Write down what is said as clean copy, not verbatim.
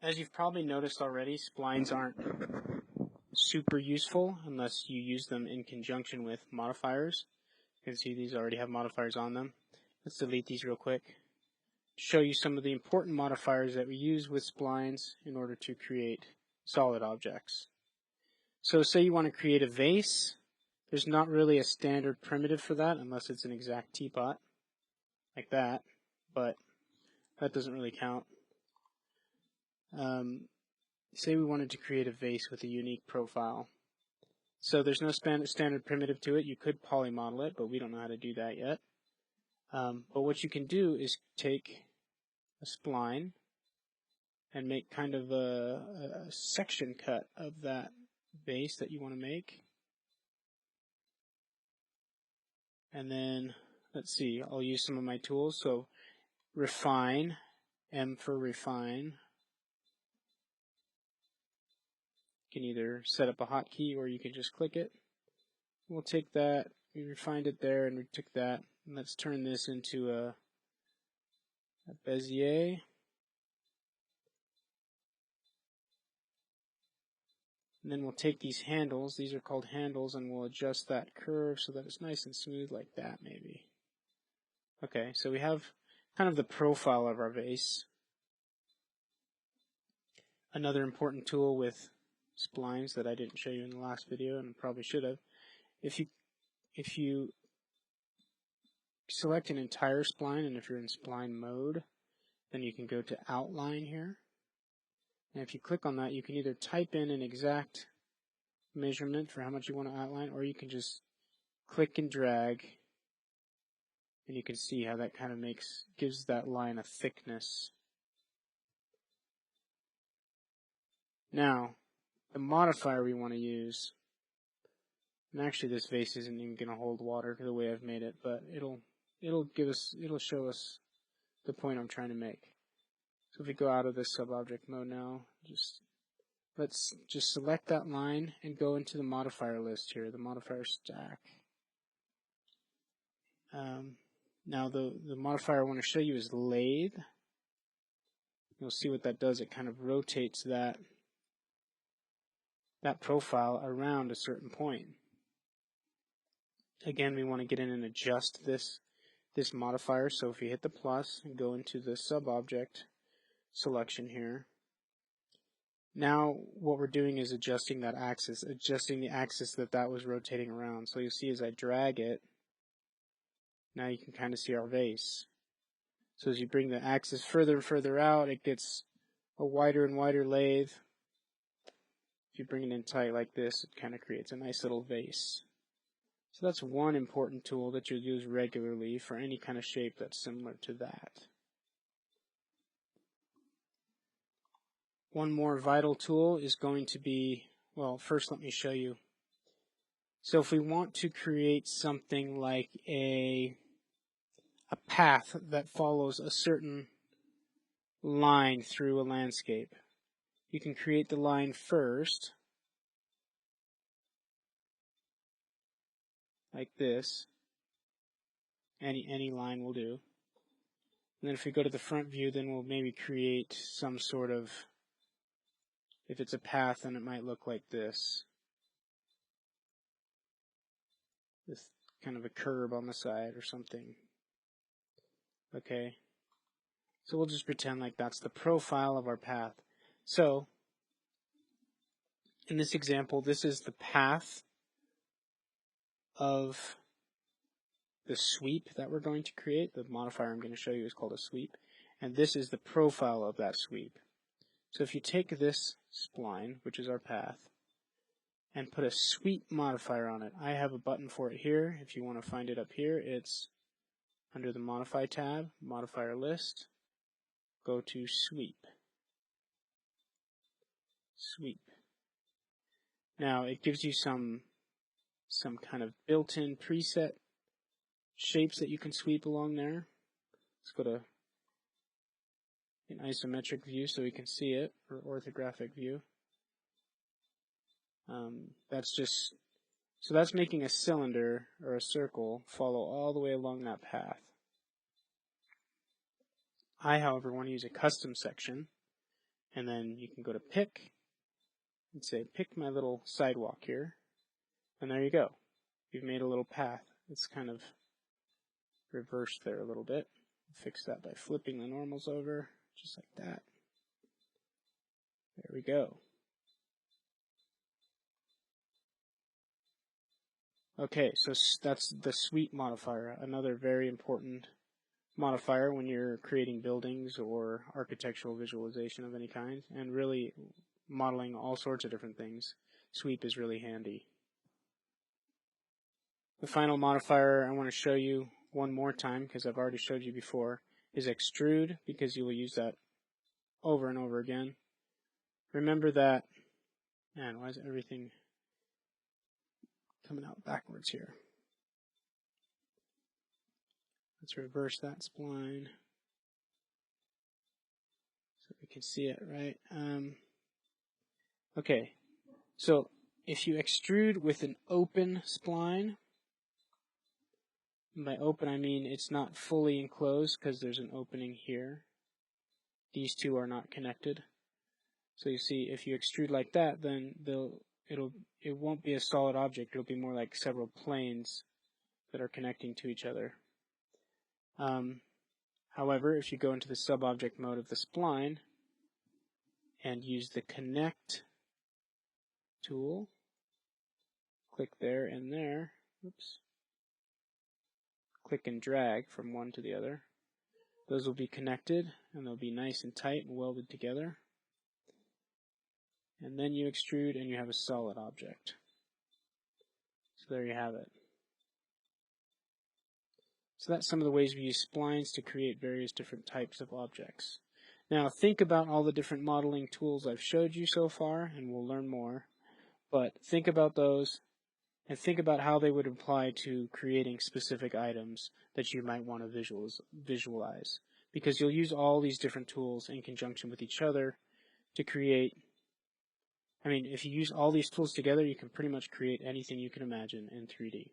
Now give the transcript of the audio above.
As you've probably noticed already, splines aren't super useful unless you use them in conjunction with modifiers. You can see these already have modifiers on them. Let's delete these real quick. Show you some of the important modifiers that we use with splines in order to create solid objects. So say you want to create a vase. There's not really a standard primitive for that unless it's an exact teapot, like that, but that doesn't really count. Say we wanted to create a vase with a unique profile. So there's no standard primitive to it. You could polymodel it, but we don't know how to do that yet. But what you can do is take a spline and make kind of a section cut of that vase that you want to make. And then, let's see, I'll use some of my tools. So refine, M for refine. You can either set up a hotkey or you can just click it. We'll take that, we refined it there, and we took that. And let's turn this into a Bezier. And then we'll take these handles, these are called handles, and we'll adjust that curve so that it's nice and smooth like that maybe. Okay, so we have kind of the profile of our vase. Another important tool with splines that I didn't show you in the last video and probably should have. If you select an entire spline, and if you're in spline mode, then you can go to outline here. And if you click on that, you can either type in an exact measurement for how much you want to outline, or you can just click and drag, and you can see how that kind of gives that line a thickness. Now, the modifier we want to use, and actually this vase isn't even going to hold water the way I've made it, but it'll show us the point I'm trying to make. So if we go out of this subobject mode now, let's just select that line and go into the modifier list here, the modifier stack. Now the modifier I want to show you is lathe. You'll see what that does. It kind of rotates that profile around a certain point. Again, we want to get in and adjust this modifier. So if you hit the plus and go into the subobject selection here, now what we're doing is adjusting that axis, adjusting the axis that was rotating around. So you'll see as I drag it, now you can kind of see our vase. So as you bring the axis further and further out, it gets a wider and wider lathe. If you bring it in tight like this, it kind of creates a nice little vase. So that's one important tool that you'll use regularly for any kind of shape that's similar to that. One more vital tool is going to be, well, first let me show you. So if we want to create something like a path that follows a certain line through a landscape, you can create the line first, like this. Any line will do. And then if we go to the front view, then we'll maybe create some sort of, if it's a path, then it might look like this. This kind of a curb on the side or something. Okay. So we'll just pretend like that's the profile of our path. So, in this example, this is the path of the sweep that we're going to create. The modifier I'm going to show you is called a sweep. And this is the profile of that sweep. So if you take this spline, which is our path, and put a sweep modifier on it, I have a button for it here. If you want to find it up here, it's under the Modify tab, Modifier List, go to Sweep. Sweep. Now it gives you some kind of built-in preset shapes that you can sweep along there. Let's go to an isometric view so we can see it, or orthographic view. That's making a cylinder or a circle follow all the way along that path. I, however, want to use a custom section. And then you can go to pick and say, pick my little sidewalk here. And there you go. You've made a little path. It's kind of reversed there a little bit. Fix that by flipping the normals over, just like that. There we go. Okay, so that's the sweep modifier, another very important modifier when you're creating buildings or architectural visualization of any kind, and really modeling all sorts of different things. Sweep is really handy. The final modifier I want to show you one more time, because I've already showed you before, is extrude, because you will use that over and over again. Remember that, man, why is everything coming out backwards here? Let's reverse that spline so we can see it, right? Okay, so if you extrude with an open spline, and by open I mean it's not fully enclosed because there's an opening here. These two are not connected. So you see, if you extrude like that, then it won't be a solid object. It'll be more like several planes that are connecting to each other. However, if you go into the sub-object mode of the spline and use the connect tool, click there and there, oops, click and drag from one to the other. Those will be connected and they'll be nice and tight and welded together. And then you extrude and you have a solid object. So there you have it. So that's some of the ways we use splines to create various different types of objects. Now think about all the different modeling tools I've showed you so far, and we'll learn more. But think about those and think about how they would apply to creating specific items that you might want to visualize. Because you'll use all these different tools in conjunction with each other to create. I mean, if you use all these tools together, you can pretty much create anything you can imagine in 3D.